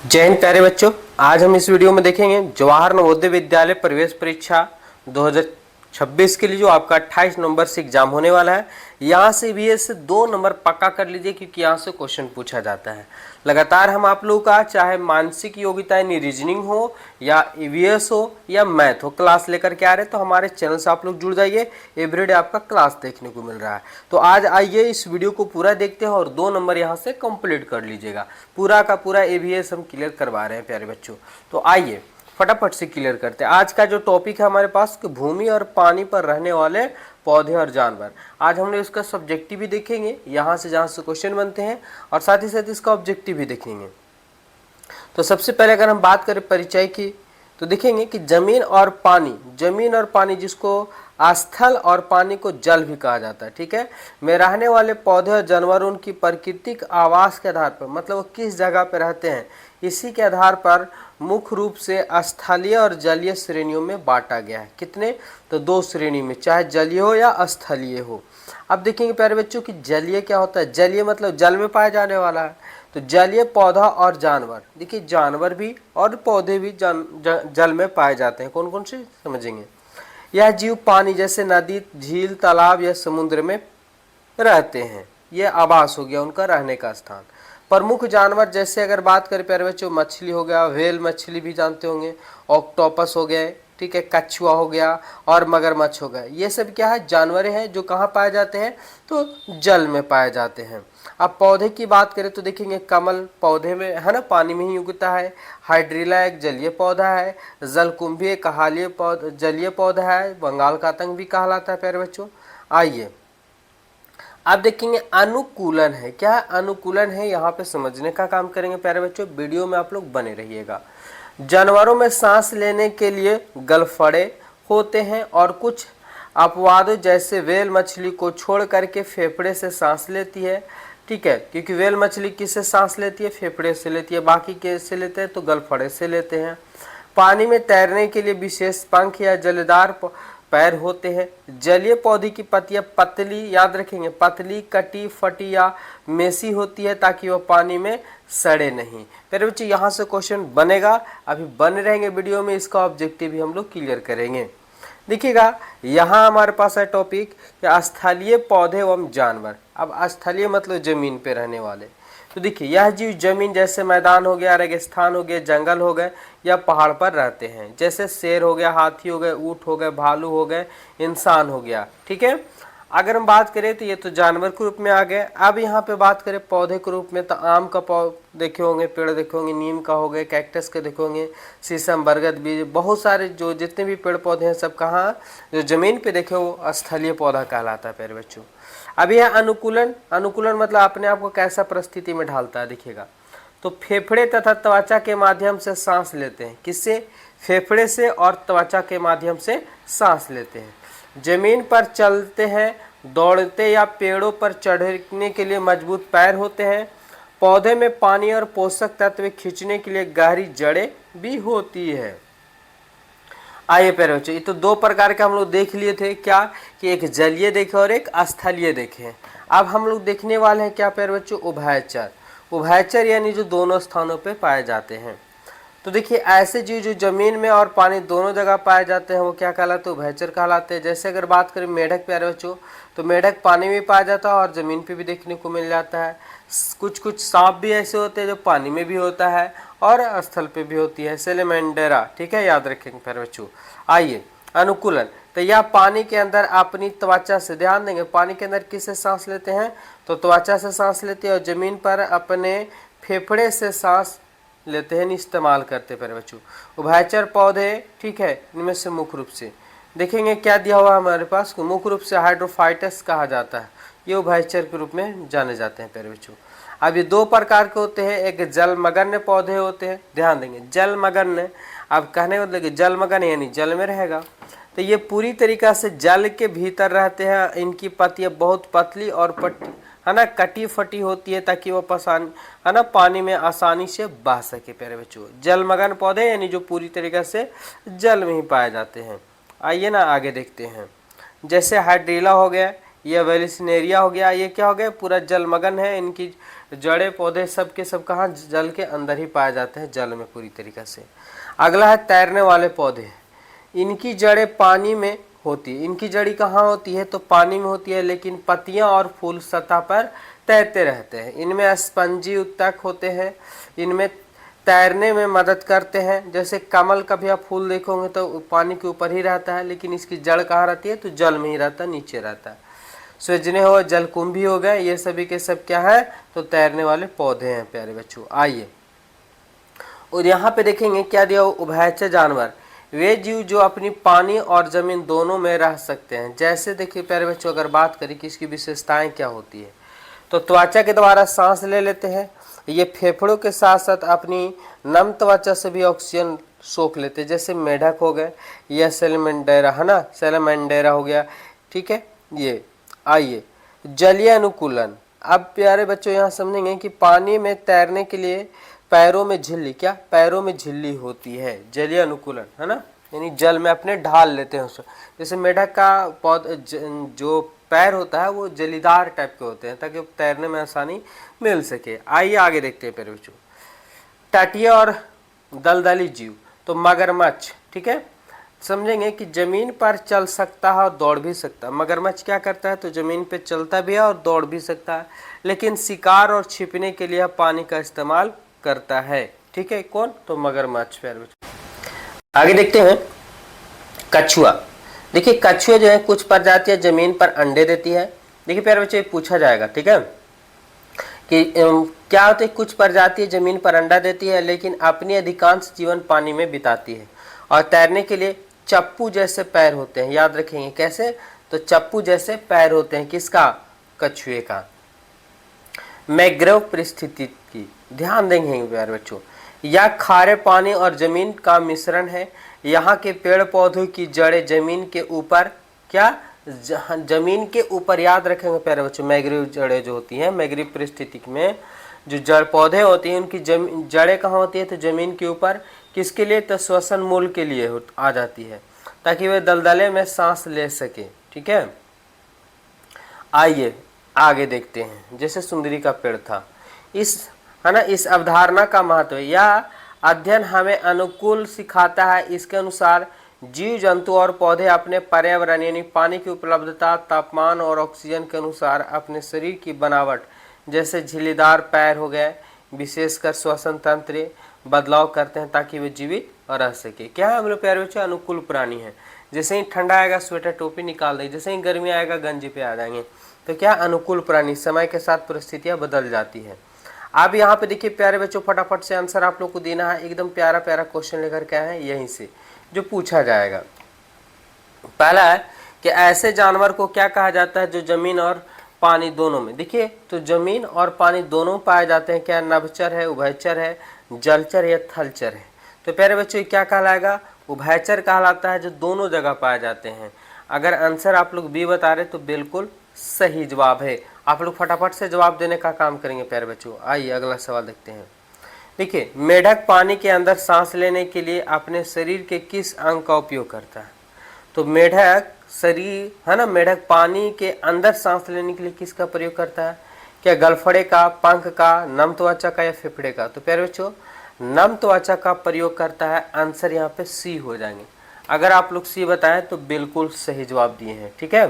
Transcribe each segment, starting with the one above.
जय हिंद प्यारे बच्चों। आज हम इस वीडियो में देखेंगे जवाहर नवोदय विद्यालय प्रवेश परीक्षा 2026 के लिए जो आपका 28 नवंबर से एग्जाम होने वाला है। यहाँ से ईवीएस से 2 नंबर पक्का कर लीजिए क्योंकि यहाँ से क्वेश्चन पूछा जाता है लगातार। हम आप लोगों का चाहे मानसिक योग्यता यानी रीजनिंग हो या ईवीएस हो या मैथ हो, क्लास लेकर के आ रहे हैं तो हमारे चैनल से आप लोग जुड़ जाइए। एवरीडे आपका क्लास देखने को मिल रहा है। तो आज आइए इस वीडियो को पूरा देखते हैं और 2 नंबर यहाँ से कंप्लीट कर लीजिएगा। पूरा का पूरा ईवीएस हम क्लियर करवा रहे हैं प्यारे बच्चों। तो आइए फटाफट से क्लियर करते हैं। आज का जो टॉपिक है हमारे पास कि भूमि और पानी पर रहने वाले पौधे और जानवर। आज हम लोग इसका सब्जेक्टिव भी देखेंगे, यहाँ से जहाँ से क्वेश्चन बनते हैं, और साथ ही साथ इसका ऑब्जेक्टिव भी देखेंगे। तो सबसे पहले अगर हम बात करें परिचय की तो देखेंगे कि जमीन और पानी जिसको स्थल और पानी को जल भी कहा जाता है, ठीक है, में रहने वाले पौधे और जानवर उनकी प्राकृतिक आवास के आधार पर, मतलब वो किस जगह पर रहते हैं, इसी के आधार पर मुख्य रूप से स्थलीय और जलीय श्रेणियों में बांटा गया है। कितने? तो 2 श्रेणी में, चाहे जलीय हो या स्थलीय हो। अब देखेंगे प्यारे बच्चों कि जलीय क्या होता है। जलीय मतलब जल में पाया जाने वाला है। तो जलीय पौधा और जानवर, देखिए जानवर भी और पौधे भी जल में पाए जाते हैं। कौन कौन से समझेंगे। यह जीव पानी जैसे नदी, झील, तालाब या समुद्र में रहते हैं। यह आवास हो गया उनका रहने का स्थान। प्रमुख जानवर जैसे अगर बात करें प्यारे बच्चों, मछली हो गया, व्हेल मछली भी जानते होंगे, ऑक्टोपस हो गए, ठीक है, कछुआ हो गया और मगरमच्छ हो गया। ये सब क्या है? जानवर हैं जो कहाँ पाए जाते हैं? तो जल में पाए जाते हैं। अब पौधे की बात करें तो देखेंगे कमल पौधे में है ना, पानी में ही उगता है। हाइड्रिला एक जलीय पौधा है। जलकुंभी एक जलीय पौधा है। बंगाल का आतंक भी कहलाता है प्यारे बच्चों। आइए अब देखेंगे अनुकूलन है। क्या अनुकूलन है, यहाँ पे समझने का काम करेंगे प्यारे बच्चों। वीडियो में आप लोग बने रहिएगा। जानवरों में सांस लेने के लिए गलफड़े होते हैं और कुछ अपवाद जैसे व्हेल मछली को छोड़ करके फेफड़े से सांस लेती है, ठीक है, क्योंकि व्हेल मछली किससे सांस लेती है? फेफड़े से लेती है। बाकी कैसे लेते हैं? तो गलफड़े से लेते हैं। पानी में तैरने के लिए विशेष पंख या जलदार पैर होते हैं। जलीय पौधे की पत्तियां पतली, याद रखेंगे, पतली, कटी फटी या मेसी होती है ताकि वह पानी में सड़े नहीं। मेरे बच्चे यहाँ से क्वेश्चन बनेगा, अभी बने रहेंगे वीडियो में। इसका ऑब्जेक्टिव भी हम लोग क्लियर करेंगे। देखिएगा यहाँ हमारे पास है टॉपिक स्थलीय पौधे एवं जानवर। अब स्थलीय मतलब जमीन पे रहने वाले। तो देखिए यह जीव जमीन जैसे मैदान हो गया, रेगिस्तान हो गया, जंगल हो गए या पहाड़ पर रहते हैं। जैसे शेर हो गया, हाथी हो गए, ऊंट हो गए, भालू हो गए, इंसान हो गया, ठीक है। अगर हम बात करें तो ये तो जानवर के रूप में आ गए। अब यहाँ पे बात करें पौधे के रूप में तो आम का देखे होंगे, पेड़ देखे होंगे, नीम का हो गए, कैक्टस के देखे होंगे, शीशम, बरगद भी, बहुत सारे जो जितने भी पेड़ पौधे हैं सब कहाँ, जो जमीन पे देखे वो स्थलीय पौधा कहलाता है प्यारे बच्चों। अब यह अनुकूलन मतलब अपने आप को कैसा परिस्थिति में ढालता है, देखिएगा। तो फेफड़े तथा त्वचा के माध्यम से सांस लेते हैं। किससे? फेफड़े से और त्वचा के माध्यम से सांस लेते हैं। जमीन पर चलते हैं, दौड़ते या पेड़ों पर चढ़ने के लिए मजबूत पैर होते हैं। पौधे में पानी और पोषक तत्व खींचने के लिए गहरी जड़ें भी होती है। आइए प्यारे बच्चों, ये तो 2 प्रकार के हम लोग देख लिए थे। क्या कि एक जलीय देखे और एक स्थलीय देखे। अब हम लोग देखने वाले हैं क्या प्यारे बच्चों? उभयचर यानी जो दोनों स्थानों पे पाए जाते हैं। तो देखिए ऐसे जीव जो जमीन में और पानी दोनों जगह पाए जाते हैं वो क्या कहलाते हैं? उभयचर कहलाते हैं। जैसे अगर बात करें मेढक प्यारे बच्चों, तो मेढक पानी में पाया जाता है और जमीन पे भी देखने को मिल जाता है। कुछ सांप भी ऐसे होते हैं जो पानी में भी होता है और स्थल पे भी होती है। सेलेमेंडेरा, ठीक है, याद रखेंगे प्यारे बच्चों। आइए अनुकूलन, तो यह पानी के अंदर अपनी त्वचा से, ध्यान देंगे, पानी के अंदर किससे सांस लेते हैं? तो त्वचा से सांस लेते हैं और जमीन पर अपने फेफड़े से सांस लेते हैं, इस्तेमाल करते हैं प्यारे बच्चों। उभयचर पौधे, ठीक है, इनमें से मुख्य रूप से देखेंगे क्या दिया हुआ हमारे पास, मुख्य रूप से हाइड्रोफाइटस कहा जाता है। ये उभयचर के रूप में जाने जाते हैं प्यारे बच्चों। अब ये 2 प्रकार के होते हैं। एक जलमग्न पौधे होते हैं, ध्यान देंगे, जलमग्न। अब कहने का मतलब कि जलमग्न यानी जल में रहेगा। तो ये पूरी तरीका से जल के भीतर रहते हैं। इनकी पत्तियां बहुत पतली और है ना, कटी फटी होती है ताकि वो है ना पानी में आसानी से बह सके प्यारे बच्चों। जलमग्न पौधे यानी जो पूरी तरीके से जल में ही पाए जाते हैं। आइए ना आगे देखते हैं। जैसे हाइड्रिला हो गया, ये वेलिसनेरिया हो गया, ये क्या हो गया? पूरा जलमग्न है। इनकी जड़े पौधे सब के सब कहाँ जल के अंदर ही पाए जाते हैं, जल में पूरी तरीके से। अगला है तैरने वाले पौधे। इनकी जड़ें पानी में होती है। इनकी जड़ी कहाँ होती है, तो पानी में होती है, लेकिन पत्तियां और फूल सतह पर तैरते रहते हैं। इनमें स्पंजी उत्तक होते हैं, इनमें तैरने में मदद करते हैं। जैसे कमल का भी आप फूल देखोगे तो पानी के ऊपर ही रहता है, लेकिन इसकी जड़ कहाँ रहती है, तो जल में ही रहता है, नीचे रहता है। सृजने हो, जलकुंभी हो गए, ये सभी के सब क्या है, तो तैरने वाले पौधे हैं प्यारे बच्चों। आइए और यहाँ पे देखेंगे क्या दिया, उभयचर जानवर, वे जीव जो अपनी पानी और जमीन दोनों में रह सकते हैं। जैसे देखिए प्यारे बच्चों, अगर बात करें कि इसकी विशेषताएं क्या होती है, तो त्वचा के द्वारा सांस ले लेते हैं। ये फेफड़ों के साथ साथ अपनी नम त्वचा से भी ऑक्सीजन सोख लेते हैं। जैसे मेढक हो गए, या सेलेमेंडेरा है ना, सेलेमेंडेरा हो गया, ठीक है ये। आइए जलीय अनुकूलन। अब प्यारे बच्चों यहाँ समझेंगे कि पानी में तैरने के लिए पैरों में झिल्ली, क्या पैरों में झिल्ली होती है, जलीय अनुकूलन है ना, यानी जल में अपने ढाल लेते हैं उसको। जैसे मेढक का जो पैर होता है वो जलीदार टाइप के होते हैं, ताकि तैरने में आसानी मिल सके। आइए आगे देखते हैं प्यारे बच्चों, तटीय और दलदली जीव। तो मगरमच्छ, ठीक है, समझेंगे कि जमीन पर चल सकता है और दौड़ भी सकता है। मगरमच्छ क्या करता है, तो जमीन पे चलता भी है और दौड़ भी सकता है, लेकिन शिकार और छिपने के लिए पानी का इस्तेमाल करता है। ठीक है, कौन, तो मगरमच्छ प्यारे बच्चों। आगे देखते हैं कछुआ। देखिए कछुआ जो है कुछ प्रजातियां जमीन पर अंडे देती है। देखिए प्यारे बच्चों, पूछा जाएगा, ठीक है, कि क्या होता है, कुछ प्रजातियां जमीन पर अंडा देती है, लेकिन अपनी अधिकांश जीवन पानी में बिताती है। और तैरने के लिए चप्पू जैसे पैर होते हैं, याद रखेंगे कैसे, तो चप्पू जैसे पैर होते हैं, किसका, कछुए का। मैंग्रोव परिस्थिति की ध्यान देंगे प्यारे बच्चों, यह खारे पानी और जमीन का मिश्रण है। यहाँ के पेड़ पौधों की जड़ें जमीन के ऊपर, क्या, जमीन के ऊपर, याद रखेंगे प्यारे बच्चों, मैंग्रोव जड़ें जो होती हैं, मैंग्रोव परिस्थिति में जो जड़ पौधे होती हैं उनकी जड़ें कहाँ होती है, तो जमीन के ऊपर। किसके लिए, तो श्वसन मूल के लिए आ जाती है, ताकि वे दलदले में सांस ले सके। ठीक है, आइए आगे देखते हैं। जैसे सुंदरी का पेड़ था, इस है ना, इस अवधारणा का महत्व, यह अध्ययन हमें अनुकूल सिखाता है। इसके अनुसार जीव जंतु और पौधे अपने पर्यावरण यानी पानी की उपलब्धता, तापमान और ऑक्सीजन के अनुसार अपने शरीर की बनावट, जैसे झिल्लीदार पैर हो गए, विशेषकर श्वसन तंत्र बदलाव करते हैं, ताकि वे जीवित रह सके। क्या है हम लोग प्यारे बच्चों, अनुकूल प्राणी हैं। जैसे ही ठंडा आएगा स्वेटर टोपी निकाल देंगे, जैसे ही गर्मी आएगा गंजी पे आ जाएंगे। तो क्या, अनुकूल प्राणी, समय के साथ परिस्थितियां बदल जाती है। अब यहाँ पे देखिए प्यारे बच्चों, फटाफट से आंसर आप लोग को देना है। एकदम प्यारा प्यारा क्वेश्चन लेकर के आए हैं, यहीं से जो पूछा जाएगा। पहला है कि ऐसे जानवर को क्या कहा जाता है जो जमीन और पानी दोनों में, देखिए तो जमीन और पानी दोनों पाए जाते हैं। क्या, नभचर है, उभयचर है, जलचर या थलचर है। तो प्यारे बच्चों क्या कहलाएगा, उभयचर कहलाता है, जो दोनों जगह पाए जाते हैं। अगर आंसर आप लोग बी बता रहे तो बिल्कुल सही जवाब है। आप लोग फटाफट से जवाब देने का काम करेंगे प्यारे बच्चों। आइए अगला सवाल देखते हैं। देखिए मेढक पानी के अंदर सांस लेने के लिए अपने शरीर के किस अंग का उपयोग करता है। तो मेढक शरीर है ना, मेढक पानी के अंदर सांस लेने के लिए किसका प्रयोग करता है। क्या, गलफड़े का, पंख का, नम त्वचा का या फेफड़े का। तो प्यारे बच्चों नम त्वचा का प्रयोग करता है। आंसर यहाँ पे सी हो जाएंगे। अगर आप लोग सी बताएं तो बिल्कुल सही जवाब दिए हैं। ठीक है,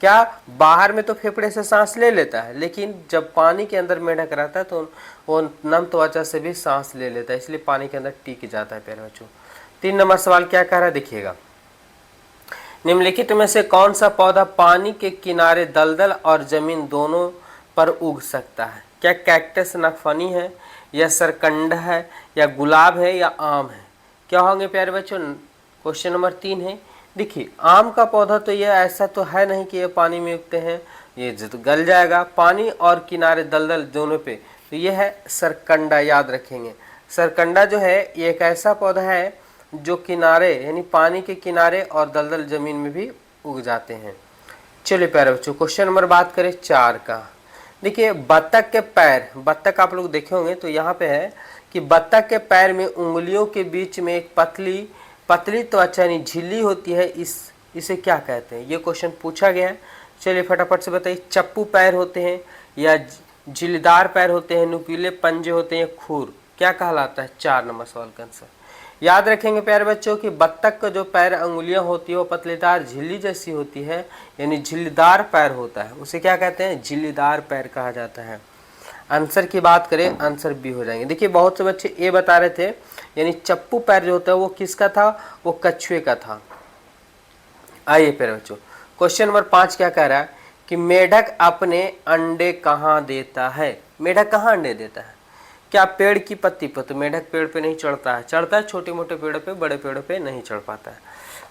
क्या, बाहर में तो फेफड़े से सांस ले लेता है, लेकिन जब पानी के अंदर मेढक रहता है तो वो नम त्वचा से भी सांस ले लेता है, इसलिए पानी के अंदर टिक जाता है प्यारे बच्चों। 3 नंबर सवाल क्या कह रहा है, देखिएगा। निम्नलिखित में से कौन सा पौधा पानी के किनारे दलदल और जमीन दोनों पर उग सकता है। क्या, कैक्टस नगफनी है, या सरकंड है, या गुलाब है, या आम है। क्या होंगे प्यारे बच्चों, क्वेश्चन नंबर 3 है। देखिए आम का पौधा तो ये ऐसा तो है नहीं कि ये पानी में उगते हैं, ये तो गल जाएगा पानी और किनारे दलदल दोनों पे। तो ये है सरकंडा, याद रखेंगे। सरकंडा जो है ये एक ऐसा पौधा है जो किनारे यानी पानी के किनारे और दलदल जमीन में भी उग जाते हैं। चलिए प्यारे बच्चों क्वेश्चन नंबर बात करें 4 का। देखिए बत्तख के पैर, बत्तख आप लोग देखे होंगे तो यहाँ पे है कि बत्तख के पैर में उंगलियों के बीच में एक पतली त्वचा यानी झिल्ली होती है, इसे क्या कहते हैं। ये क्वेश्चन पूछा गया है। चलिए फटाफट से बताइए, चप्पू पैर होते हैं, या झिल्लीदार पैर होते हैं, नुकीले पंजे होते हैं, खुर क्या कहलाता है? 4 नंबर सवाल का आंसर। याद रखेंगे प्यारे बच्चों कि बत्तख का जो पैर अंगुलियां होती है वो पतलेदार झिल्ली जैसी होती है, यानी झिल्लीदार पैर होता है, उसे क्या कहते हैं? झिल्लीदार पैर कहा जाता है। आंसर की बात करें, आंसर बी हो जाएंगे। देखिए बहुत से बच्चे ए बता रहे थे, यानी चप्पू पैर जो होता है वो किसका था? वो कछुए का था। आइए प्यारे बच्चों, क्वेश्चन नंबर 5 क्या कह रहा है कि मेढक अपने अंडे कहाँ देता है? मेढक कहाँ अंडे देता है? क्या पेड़ की पत्ती पर? तो मेढक पेड़ पे नहीं चढ़ता है, चढ़ता है छोटे मोटे पेड़ों पे, बड़े पेड़ों पे नहीं चढ़ पाता है।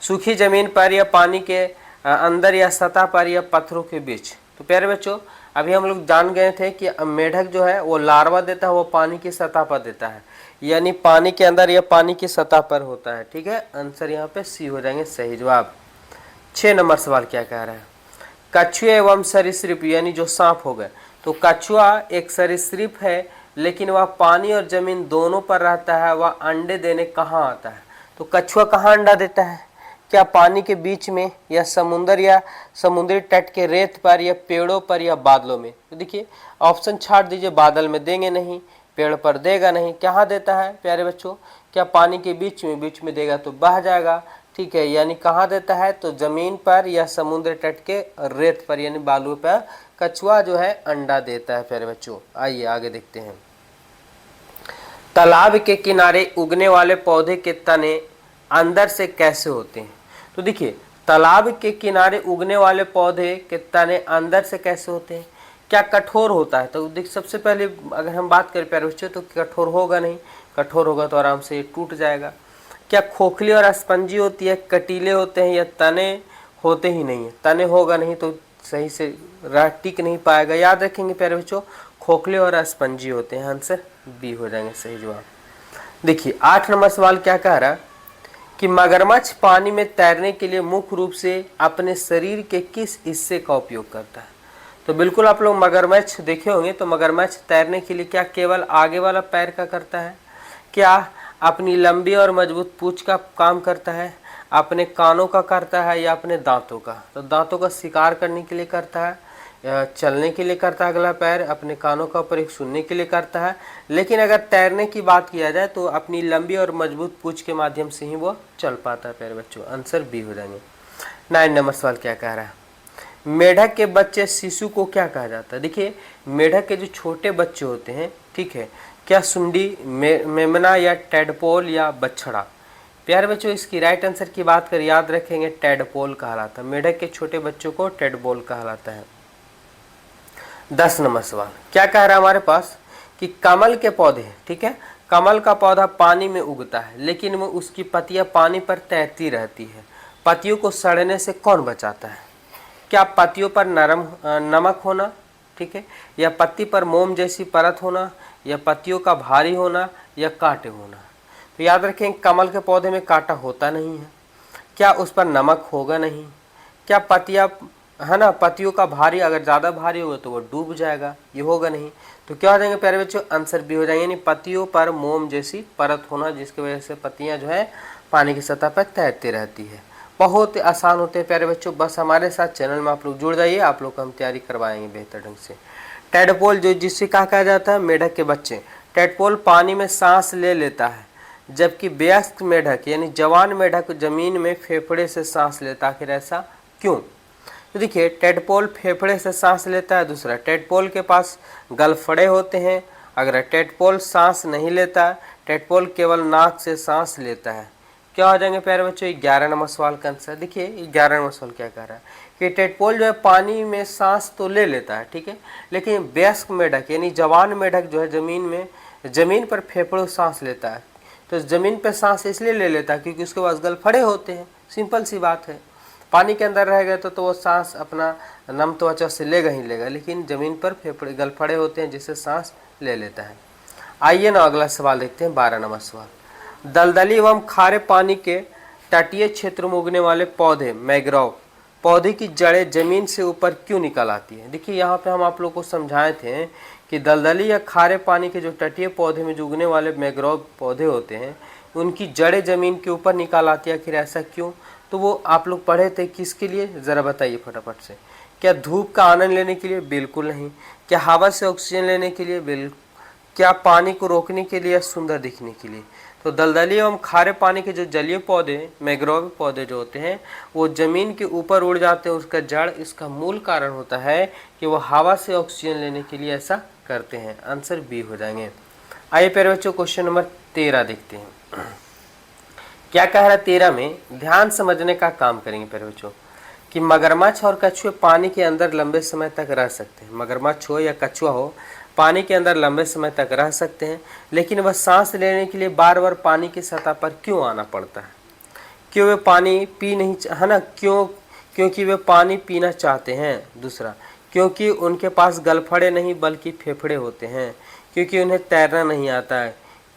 सूखी जमीन पर या पानी के अंदर या सतह पर या पत्थरों के बीच? तो प्यारे बच्चों अभी हम लोग जान गए थे कि मेढक जो है वो लार्वा देता है, वो पानी की सतह पर देता है, यानी पानी के अंदर या पानी की सतह पर होता है। ठीक है, आंसर यहाँ पे सी हो जाएंगे सही जवाब। 6 नंबर सवाल क्या कह रहा है? कछुए एवं सरीसृप यानी जो सांप हो गए, तो कछुआ एक सरीसृप है लेकिन वह पानी और जमीन दोनों पर रहता है, वह अंडे देने कहाँ आता है? तो कछुआ कहाँ अंडा देता है? क्या पानी के बीच में या समुद्र या समुद्री तट के रेत पर या पेड़ों पर या बादलों में? तो देखिए ऑप्शन छाट दीजिए, बादल में देंगे नहीं, पेड़ पर देगा नहीं, कहाँ देता है प्यारे बच्चों? क्या पानी के बीच में देगा तो बह जाएगा। ठीक है, यानी कहाँ देता है? तो जमीन पर या समुद्र तट के रेत पर यानी बालू पर कछुआ जो है अंडा देता है प्यारे बच्चों। आइए आगे देखते हैं। तालाब के किनारे उगने वाले पौधे के तने अंदर से कैसे होते हैं? तो देखिए तालाब के किनारे उगने वाले पौधे के तने अंदर से कैसे होते हैं? क्या कठोर होता है? तो देख सबसे पहले अगर हम बात करें प्यारे बच्चों तो कठोर होगा नहीं, कठोर होगा तो आराम से टूट जाएगा। क्या खोखली और स्पंजी होती है, कटीले होते हैं या तने होते ही नहीं है? तने होगा नहीं तो सही से टिक नहीं पाएगा। याद रखेंगे प्यारे बच्चों खोखले और स्पंजी होते हैं, आंसर बी हो जाएंगे सही जवाब। देखिए 8 नंबर सवाल क्या कह रहा है कि मगरमच्छ पानी में तैरने के लिए मुख्य रूप से अपने शरीर के किस हिस्से का उपयोग करता है? तो बिल्कुल आप लोग मगरमच्छ देखे होंगे, तो मगरमच्छ तैरने के लिए क्या केवल आगे वाला पैर का करता है? क्या अपनी लंबी और मजबूत पूंछ का काम करता है, अपने कानों का करता है या अपने दांतों का? तो दांतों का शिकार करने के लिए करता है, चलने के लिए करता है अगला पैर, अपने कानों का प्रयोग सुनने के लिए करता है, लेकिन अगर तैरने की बात किया जाए तो अपनी लंबी और मजबूत पूंछ के माध्यम से ही वो चल पाता है प्यारे बच्चों, आंसर बी हो जाएंगे। 9 नंबर सवाल क्या कह रहा है? मेढक के बच्चे शिशु को क्या कहा जाता है? देखिए मेढक के जो छोटे बच्चे होते हैं, ठीक है, क्या सुंडी, मेमना या टेडपोल या बछड़ा? प्यारे बच्चों इसकी राइट आंसर की बात कर याद रखेंगे टेडपोल कहलाता है। मेढक के छोटे बच्चों को टेडपोल कहलाता है। 10 नंबर सवाल क्या कह रहा है हमारे पास कि कमल के पौधे, ठीक है, कमल का पौधा पानी में उगता है लेकिन वो उसकी पत्तियां पानी पर तैरती रहती है, पत्तियों को सड़ने से कौन बचाता है? क्या पत्तियों पर नमक होना, ठीक है, या पत्ती पर मोम जैसी परत होना, या पत्तियों का भारी होना, या कांटे होना? तो याद रखें कमल के पौधे में कांटा होता नहीं है। क्या उस पर नमक होगा नहीं? क्या पत्तियां है ना, पत्तियों का भारी, अगर ज़्यादा भारी होगा तो वो डूब जाएगा, ये होगा नहीं। तो क्या हो जाएंगे प्यारे बच्चों? आंसर बी हो जाएंगे, यानी पत्तियों पर मोम जैसी परत होना जिसकी वजह से पत्तियां जो है पानी की सतह पर तैरती रहती है। बहुत आसान होते हैं प्यारे बच्चों, बस हमारे साथ चैनल में आप लोग जुड़ जाइए, आप लोग को हम तैयारी करवाएंगे बेहतर ढंग से। टेडपोल जो जिससे क्या कहा जाता है? मेढक के बच्चे। टेडपोल पानी में सांस ले लेता है जबकि वयस्क मेढक यानी जवान मेढक जमीन में फेफड़े से सांस लेता है। आखिर ऐसा क्यों? तो देखिए टेडपोल फेफड़े से सांस लेता है, दूसरा टेडपोल के पास गलफड़े होते हैं। अगर टेडपोल सांस नहीं लेता, टेडपोल केवल नाक से सांस लेता है। क्या हो जाएंगे प्यारे बच्चों? 11 नंबर सवाल का आंसर। देखिए 11 नंबर सवाल क्या कह रहा है कि टेडपोल जो है पानी में सांस तो ले लेता है, ठीक है, लेकिन वयस्क मेढक यानी जवान मेढक जो है जमीन पर फेफड़ों सांस लेता है। तो जमीन पर सांस इसलिए ले लेता है क्योंकि उसके पास गलफड़े होते हैं, सिंपल सी बात है। पानी के अंदर रहेगा तो वो सांस अपना नम त्वचा से लेगा ही लेगा, लेकिन जमीन पर फेफड़े गलफड़े होते हैं जिससे सांस ले लेता है। आइए ना अगला सवाल देखते हैं, 12 नंबर सवाल। दलदली एवं खारे पानी के तटीय क्षेत्र में उगने वाले पौधे मैंग्रोव पौधे की जड़ें जमीन से ऊपर क्यों निकल आती है? देखिए यहाँ पे हम आप लोग को समझाए थे कि दलदली या खारे पानी के जो तटीय पौधे में जो उगने वाले मैंग्रोव पौधे होते हैं उनकी जड़ें जमीन के ऊपर निकाल आती है। आखिर ऐसा क्यों? तो वो आप लोग पढ़े थे किसके लिए, ज़रा बताइए फटाफट से। क्या धूप का आनंद लेने के लिए? बिल्कुल नहीं। क्या हवा से ऑक्सीजन लेने के लिए? बिल्कुल। क्या पानी को रोकने के लिए या सुंदर दिखने के लिए? तो दलदली एवं खारे पानी के जो जलीय पौधे, मैंग्रोव पौधे जो होते हैं, वो जमीन के ऊपर उड़ जाते हैं। उसका जड़, इसका मूल कारण होता है कि वो हवा से ऑक्सीजन लेने के लिए ऐसा करते हैं। आंसर बी हो जाएंगे। आइए प्यारे बच्चों, क्वेश्चन नंबर 13 देखते हैं। क्या कह रहा है 13 में? ध्यान समझने का काम करेंगे प्यारे बच्चों कि मगरमच्छ और कछुए पानी के अंदर लंबे समय तक रह सकते हैं। मगरमच्छ हो या कछुआ हो, पानी के अंदर लंबे समय तक रह सकते हैं, लेकिन वह सांस लेने के लिए बार बार पानी की सतह पर क्यों आना पड़ता है? क्यों वे पानी पी नहीं, है ना, क्यों? क्योंकि वे पानी पीना चाहते हैं। दूसरा, क्योंकि उनके पास गलफड़े नहीं बल्कि फेफड़े होते हैं। क्योंकि उन्हें तैरना नहीं आता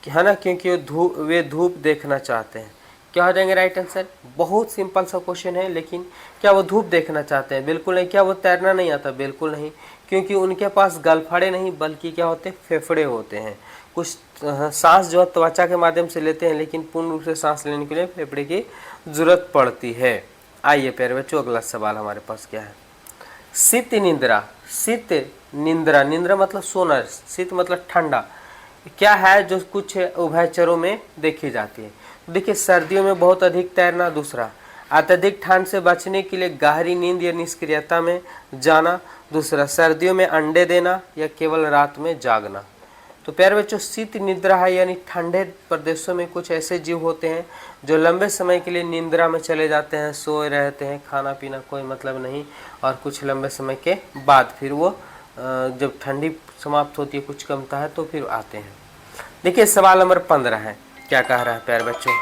है ना, क्योंकि वे धूप देखना चाहते हैं। क्या हो जाएंगे राइट आंसर? बहुत सिंपल सा क्वेश्चन है, लेकिन क्या वो धूप देखना चाहते हैं? बिल्कुल नहीं। क्या वो तैरना नहीं आता? बिल्कुल नहीं, क्योंकि उनके पास गलफड़े नहीं बल्कि क्या होते हैं? फेफड़े होते हैं। कुछ सांस जो है त्वचा के माध्यम से लेते हैं, लेकिन पूर्ण रूप से सांस लेने के लिए फेफड़े की जरूरत पड़ती है। आइए प्यारे बच्चों, अगला सवाल हमारे पास क्या है? शीत निंद्रा। शीत निंद्रा, निंद्रा मतलब सोना, शीत मतलब ठंडा, क्या है जो कुछ उभयचरों में देखी जाती है? देखिए, सर्दियों में बहुत अधिक तैरना। दूसरा, अत्यधिक ठंड से बचने के लिए गहरी नींद या निष्क्रियता में जाना। दूसरा, सर्दियों में अंडे देना या केवल रात में जागना। तो प्यारे बच्चों, शीत निद्रा है, यानी ठंडे प्रदेशों में कुछ ऐसे जीव होते हैं जो लंबे समय के लिए निंद्रा में चले जाते हैं, सोए रहते हैं, खाना पीना कोई मतलब नहीं, और कुछ लंबे समय के बाद फिर वो जब ठंडी समाप्त होती है, कुछ कमता है, तो फिर आते हैं। देखिए सवाल नंबर 15 है। क्या कह रहा है प्यारे बच्चों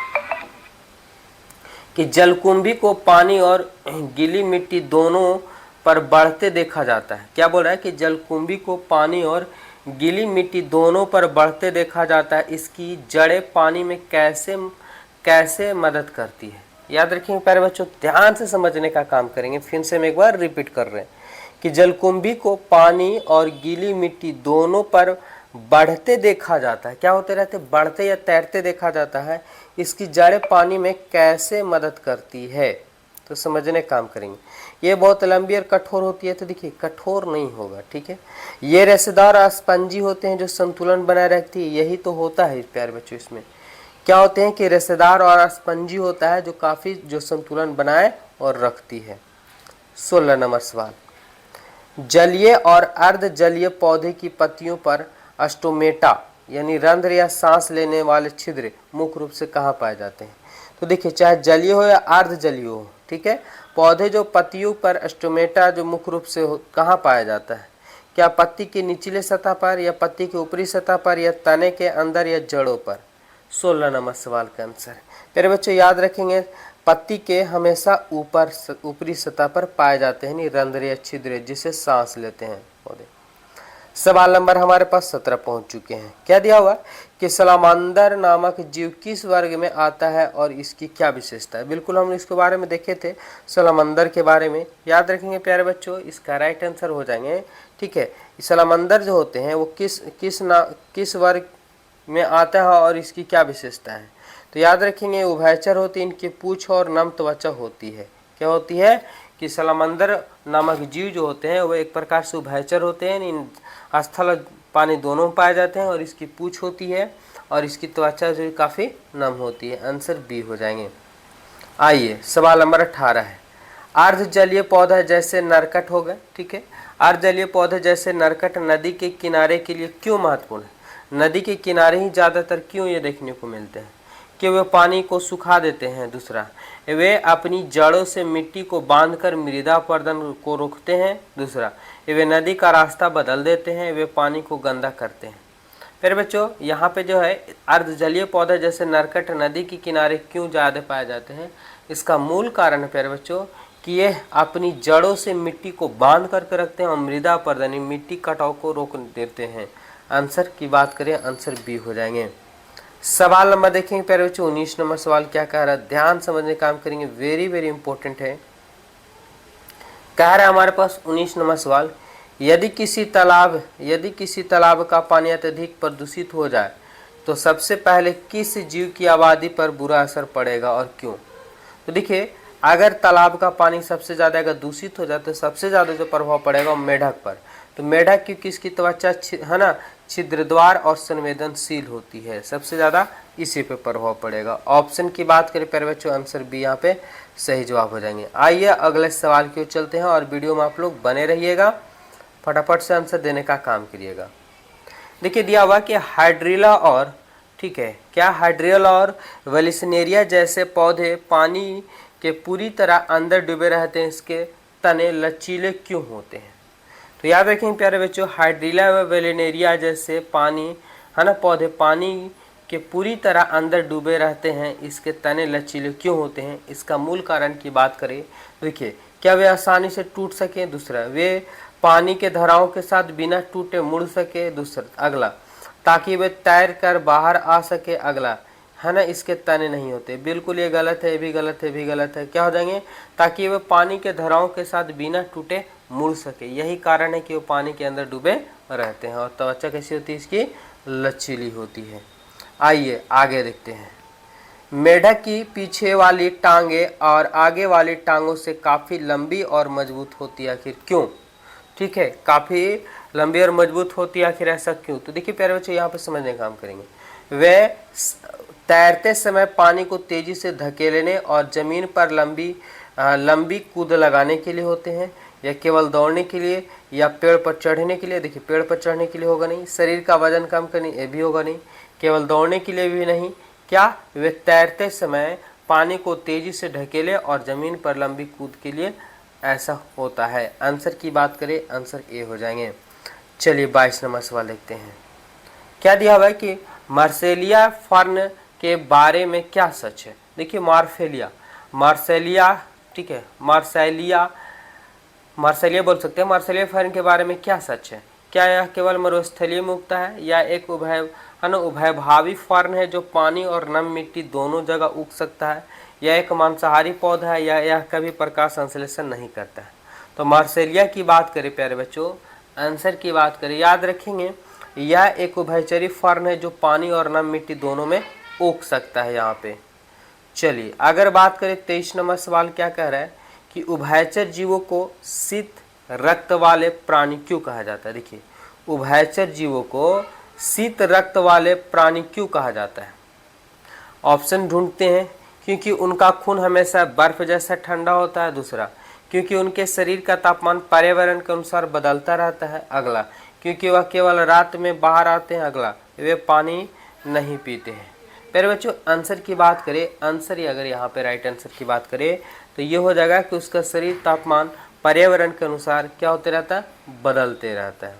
कि जलकुंभी को पानी और गीली मिट्टी दोनों पर बढ़ते देखा जाता है। क्या बोल रहा है कि जलकुंभी को पानी और गीली मिट्टी दोनों पर बढ़ते देखा जाता है। इसकी जड़ें पानी में कैसे मदद करती है? याद रखेंगे प्यारे बच्चों, ध्यान से समझने का काम करेंगे। फिर से हम एक बार रिपीट कर रहे हैं कि जलकुंभी को पानी और गीली मिट्टी दोनों पर बढ़ते देखा जाता है। क्या होते रहते? बढ़ते या तैरते देखा जाता है। इसकी जड़ें पानी में कैसे मदद करती है? तो समझने काम करेंगे। ये बहुत लंबी और कठोर होती है, तो देखिए कठोर नहीं होगा, ठीक है। ये रेशेदार और स्पंजी होते हैं जो संतुलन बनाए रखती है। यही तो होता है प्यारे बच्चों, इसमें क्या होते हैं कि रेशेदार और स्पंजी होता है जो संतुलन बनाए और रखती है। 16 नंबर सवाल, जलीय और अर्ध जलीय पौधे की पत्तियों पर स्टोमेटा यानी रंध्र या सांस लेने वाले छिद्र मुख्य रूप से कहाँ पाए जाते हैं? तो देखिए, चाहे जलीय हो या अर्ध जलीय हो, ठीक है, पौधे जो पत्तियों पर स्टोमेटा जो मुख्य रूप से कहाँ पाया जाता है? क्या पत्ती की निचले सतह पर, या पत्ती की ऊपरी सतह पर, या तने के अंदर, या जड़ों पर? 16 नंबर सवाल का आंसर। मेरे बच्चों याद रखेंगे, पत्ती के हमेशा ऊपरी सतह पर पाए जाते हैं, रंध्र या छिद्र, जिसे सांस लेते हैं पौधे। सवाल नंबर हमारे पास 17 पहुंच चुके हैं। क्या दिया हुआ कि सलामांदर नामक जीव किस वर्ग में आता है और इसकी क्या विशेषता है? बिल्कुल हम इसके बारे में देखे थे, सलामांदर के बारे में। याद रखेंगे प्यारे बच्चों, इसका राइट आंसर हो जाएंगे, ठीक है। सलामांदर जो होते हैं वो किस वर्ग में आता है और इसकी क्या विशेषता है? तो याद रखेंगे, उभयचर होती है, इनकी पूंछ और नम त्वचा होती है। क्या होती है कि सलामांदर नामक जीव जो होते हैं वो एक प्रकार से उभयचर होते हैं, इन स्थल पानी दोनों में पाए जाते हैं, और इसकी पूंछ होती है और इसकी त्वचा जो काफ़ी नम होती है। आंसर बी हो जाएंगे। आइए सवाल नंबर 18 है। अर्ध जलीय पौधा जैसे नरकट हो गए, ठीक है। अर्ध जलीय पौधे जैसे नरकट नदी के किनारे के लिए क्यों महत्वपूर्ण है? नदी के किनारे ही ज़्यादातर क्यों ये देखने को मिलते हैं? कि वे पानी को सुखा देते हैं। दूसरा, वे अपनी जड़ों से मिट्टी को बांधकर मृदा अपरदन को रोकते हैं। दूसरा, वे नदी का रास्ता बदल देते हैं। वे पानी को गंदा करते हैं। फिर बच्चों यहाँ पे जो है अर्ध जलीय पौधे जैसे नरकट नदी के किनारे क्यों ज़्यादा पाए जाते हैं? इसका मूल कारण है प्यारे बच्चों कि ये अपनी जड़ों से मिट्टी को बांध करके रखते हैं और मृदा अपरदन मिट्टी कटाव को रोक देते हैं। आंसर की बात करें, आंसर बी हो जाएंगे। सवाल नंबर देखेंगे प्यारे बच्चों 19 नंबर सवाल क्या कह रहा है, ध्यान समझने काम करेंगे, वेरी वेरी इंपॉर्टेंट है। कह रहा है हमारे पास 19 नंबर सवाल, यदि किसी तालाब का पानी अत्यधिक प्रदूषित हो जाए तो सबसे पहले किस जीव की आबादी पर बुरा असर पड़ेगा और क्यों? तो देखिए, अगर तालाब का पानी सबसे ज़्यादा अगर दूषित हो जाए तो सबसे ज़्यादा जो प्रभाव पड़ेगा वो मेढक पर। तो मेढक की किसकी त्वचा है ना छिद्रद्वार और संवेदनशील होती है, सबसे ज़्यादा इसी पे प्रभाव पड़ेगा। ऑप्शन की बात करें प्यारे बच्चों, आंसर बी यहाँ पे सही जवाब हो जाएंगे। आइए अगले सवाल की ओर चलते हैं और वीडियो में आप लोग बने रहिएगा, फटाफट से आंसर देने का काम करिएगा। देखिए दिया हुआ कि हाइड्रिला और ठीक है क्या हाइड्रियल और वेलिसनेरिया जैसे पौधे पानी के पूरी तरह अंदर डूबे रहते हैं, इसके तने लचीले क्यों होते हैं? तो याद रखें प्यारे बच्चों, हाइड्रिला व वेलिनेरिया जैसे पानी है ना पौधे पानी के पूरी तरह अंदर डूबे रहते हैं, इसके तने लचीले क्यों होते हैं? इसका मूल कारण की बात करें, देखिए क्या वे आसानी से टूट सके, दूसरा वे पानी के धाराओं के साथ बिना टूटे मुड़ सके, दूसरा अगला ताकि वे तैर कर बाहर आ सके, अगला है ना इसके तने नहीं होते। बिल्कुल ये गलत है, ये भी गलत है, भी गलत है। क्या हो जाएंगे? ताकि वे पानी के धाराओं के साथ बिना टूटे मुड़ सके, यही कारण है कि वो पानी के अंदर डूबे रहते हैं। और त्वचा कैसी होती है इसकी? लचीली होती है। आइए आगे देखते हैं। मेढक की पीछे वाली टांगे और आगे वाली टांगों से काफ़ी लंबी और मजबूत होती है, आखिर क्यों? ठीक है, काफ़ी लंबी और मजबूत होती है, आखिर ऐसा क्यों? तो देखिए प्यारे बच्चों यहाँ पे समझने का काम करेंगे। वे तैरते समय पानी को तेजी से धकेलने और जमीन पर लंबी कूद लगाने के लिए होते हैं, या केवल दौड़ने के लिए, या पेड़ पर चढ़ने के लिए? देखिए पेड़ पर चढ़ने के लिए होगा नहीं, शरीर का वजन कम करने ये भी होगा नहीं, केवल दौड़ने के लिए भी नहीं। क्या वे तैरते समय पानी को तेजी से ढकेले और जमीन पर लंबी कूद के लिए ऐसा होता है? आंसर की बात करें, आंसर ए हो जाएंगे। चलिए 22 नंबर सवाल देखते हैं। क्या दिया हुआ है कि मार्सेलिया फर्न के बारे में क्या सच है? देखिए मार्सेलिया ठीक है, मार्सेलिया बोल सकते हैं। मार्सेलिया फर्न के बारे में क्या सच है? क्या यह केवल मरुस्थलीय में उगता है, या एक उभयभावी फर्न है जो पानी और नम मिट्टी दोनों जगह उग सकता है, या एक मांसाहारी पौधा है, या यह कभी प्रकाश संश्लेषण नहीं करता है? तो मार्सेलिया की बात करें प्यारे बच्चों, आंसर की बात करें, याद रखेंगे यह एक उभयचरी फर्न है जो पानी और नम मिट्टी दोनों में उग सकता है यहाँ पे। चलिए अगर बात करें 23 नंबर सवाल क्या कह रहा है कि उभयचर जीवों को शीत रक्त वाले प्राणी क्यों कहा जाता है? देखिए उभयचर जीवों को शीत रक्त वाले प्राणी क्यों कहा जाता है? ऑप्शन ढूंढते हैं। क्योंकि उनका खून हमेशा बर्फ जैसा ठंडा होता है, दूसरा क्योंकि उनके शरीर का तापमान पर्यावरण के अनुसार बदलता रहता है, अगला क्योंकि वह केवल रात में बाहर आते हैं, अगला वे पानी नहीं पीते हैं। प्यारे बच्चों आंसर की बात करें, आंसर ही अगर यहाँ पे राइट आंसर की बात करें तो ये हो जाएगा कि उसका शरीर तापमान पर्यावरण के अनुसार क्या होते रहता है? बदलते रहता है।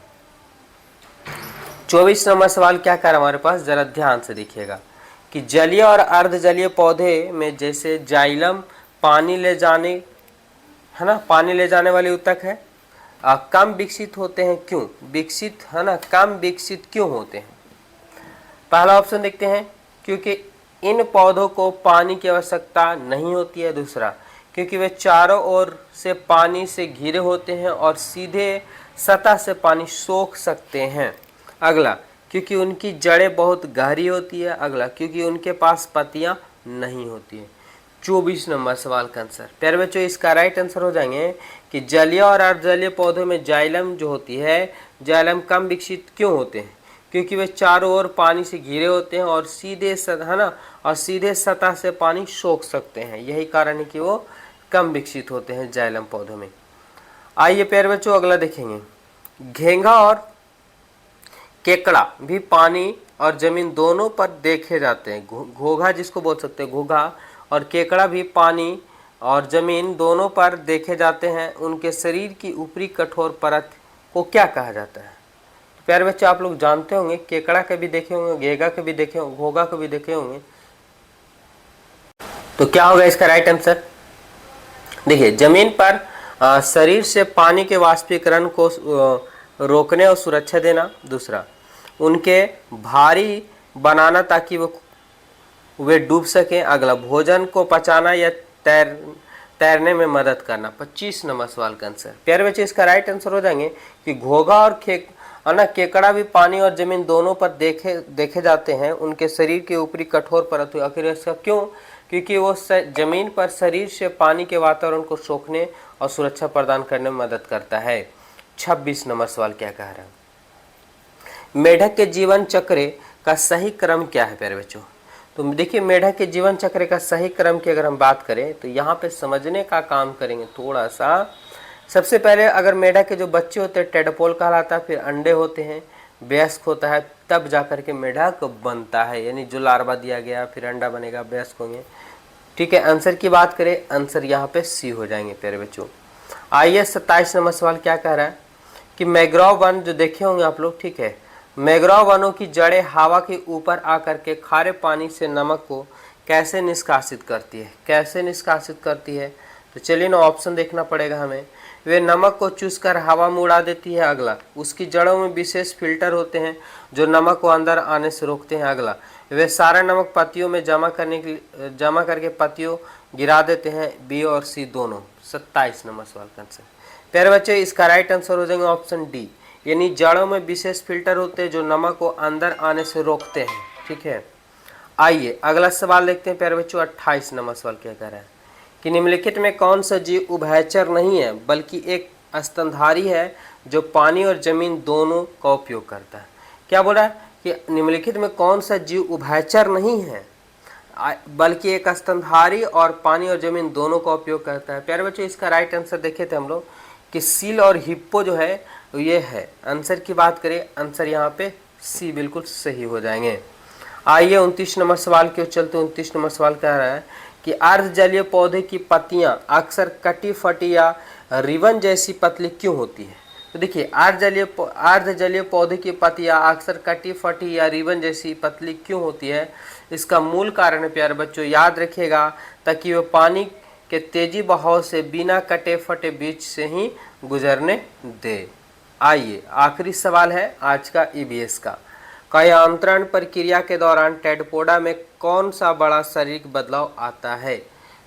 24 नंबर सवाल क्या कर हमारे पास, जरा ध्यान से देखिएगा कि जलीय और अर्ध जलीय पौधे में जैसे जाइलम पानी ले जाने है ना, पानी ले जाने वाली ऊतक है, कम विकसित होते हैं, क्यों? विकसित है ना, कम विकसित क्यों होते हैं? पहला ऑप्शन देखते हैं, क्योंकि इन पौधों को पानी की आवश्यकता नहीं होती है, दूसरा क्योंकि वे चारों ओर से पानी से घिरे होते हैं और सीधे सतह से पानी सोख सकते हैं, अगला क्योंकि उनकी जड़ें बहुत गहरी होती है, अगला क्योंकि उनके पास पत्तियां नहीं होती है। 24 नंबर सवाल का आंसर प्यारे बच्चों इसका राइट आंसर हो जाएंगे कि जलीय और अर्धजलीय पौधों में जाइलम जो होती है, जाइलम कम विकसित क्यों होते हैं? क्योंकि वे चारों ओर पानी से घिरे होते हैं और सीधे है ना, और सीधे सतह से पानी सोख सकते हैं, यही कारण है कि वो कम विकसित होते हैं जाइलम पौधों में। आइए प्यारे बच्चों अगला देखेंगे। घेंगा और केकड़ा भी पानी और जमीन दोनों पर देखे जाते हैं। घोघा जिसको बोल सकते हैं, घोघा और केकड़ा भी पानी और जमीन दोनों पर देखे जाते हैं। उनके शरीर की ऊपरी कठोर परत को क्या कहा जाता है? तो प्यारे बच्चे आप लोग जानते होंगे, केकड़ा के भी देखे होंगे, घेंगा के भी देखे होंगे, घोघा के भी देखे होंगे। तो क्या होगा इसका राइट आंसर? देखिए जमीन पर शरीर से पानी के वाष्पीकरण को रोकने और सुरक्षा देना, दूसरा उनके भारी बनाना ताकि वे डूब सकें, अगला भोजन को पचाना या तैरने में मदद करना। 25 नंबर सवाल का आंसर प्यारे बच्चे इसका राइट आंसर हो जाएंगे कि घोघा और और ना केकड़ा भी पानी और जमीन दोनों पर देखे जाते हैं। उनके शरीर के ऊपरी कठोर परत हुई आखिर इसका क्यों? क्योंकि वो जमीन पर शरीर से पानी के वातावरण को सोखने और सुरक्षा प्रदान करने में मदद करता है। 26 नंबर सवाल क्या कह रहा है? मेढक के जीवन चक्र का सही क्रम क्या है प्यारे बच्चों? तो देखिए मेढक के जीवन चक्र का सही क्रम की अगर हम बात करें तो यहाँ पे समझने का काम करेंगे थोड़ा सा। सबसे पहले अगर मेढक के जो बच्चे होते हैं टेडपोल कहलाता है, फिर अंडे होते हैं, वयस्क होता है, तब जाकर के मेढक बनता है। यानी जो लार्वा दिया गया फिर अंडा बनेगा, वयस्क होंगे। ठीक है, आंसर की बात करें, आंसर यहाँ पे सी हो जाएंगे प्यारे बच्चों। आइए 27 नंबर सवाल क्या कह रहा है कि मैंग्रोव वन जो देखे होंगे आप लोग, ठीक है, मैंग्रोव वनों की जड़ें हवा के ऊपर आकर के खारे पानी से नमक को कैसे निष्कासित करती है? कैसे निष्कासित करती है? तो चलिए ना ऑप्शन देखना पड़ेगा हमें। वे नमक को चूसकर हवा में उड़ा देती है। अगला, उसकी जड़ों में विशेष फिल्टर होते हैं जो नमक को अंदर आने से रोकते हैं। अगला, वे सारा नमक पत्तियों में जमा करके पत्तियों गिरा देते हैं। बी और सी दोनों। 27 नंबर सवाल का आंसर प्यारे बच्चे इसका राइट आंसर हो जाएगा ऑप्शन डी, यानी जड़ों में विशेष फिल्टर होते हैं जो नमक को अंदर आने से रोकते हैं। ठीक है, आइए अगला सवाल देखते हैं प्यारे बच्चों। 28 नंबर सवाल क्या कह रहा है कि निम्नलिखित में कौन सा जीव उभयचर नहीं है बल्कि एक स्तनधारी है जो पानी और जमीन दोनों का उपयोग करता है? क्या बोला है कि निम्नलिखित में कौन सा जीव उभयचर नहीं है बल्कि एक स्तनधारी और पानी और जमीन दोनों का उपयोग करता है? प्यारे बच्चों इसका राइट आंसर देखे थे हम लोग कि सील और हिप्पो जो है ये है। आंसर की बात करें, आंसर यहाँ पे सी बिल्कुल सही हो जाएंगे। आइए 29 नंबर सवाल की ओर चलते। 29 नंबर सवाल कह रहा है कि अर्धजलीय पौधे की पत्तियां अक्सर कटी फटी या रिबन जैसी पतली क्यों होती है? तो देखिए अर्धजलीय पौधे की पत्तियां अक्सर कटी फटी या रिबन जैसी पतली क्यों होती है? इसका मूल कारण है प्यारे बच्चों, याद रखिएगा, ताकि वह पानी के तेजी बहाव से बिना कटे फटे बीच से ही गुजरने दे। आइए आखिरी सवाल है आज का ईबीएस का। कायांतरण प्रक्रिया के दौरान टेडपोडा में कौन सा बड़ा शारीरिक बदलाव आता है?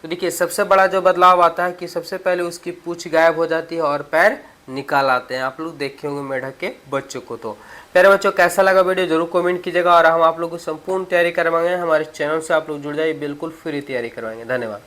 तो देखिए सबसे बड़ा जो बदलाव आता है कि सबसे पहले उसकी पूंछ गायब हो जाती है और पैर निकाल आते हैं। आप लोग देखे होंगे मेढक के बच्चों को। तो प्यारे बच्चों कैसा लगा वीडियो जरूर कमेंट कीजिएगा और हम आप लोग को संपूर्ण तैयारी करवाएंगे। हमारे चैनल से आप लोग जुड़ जाइए, बिल्कुल फ्री तैयारी करवाएंगे। धन्यवाद।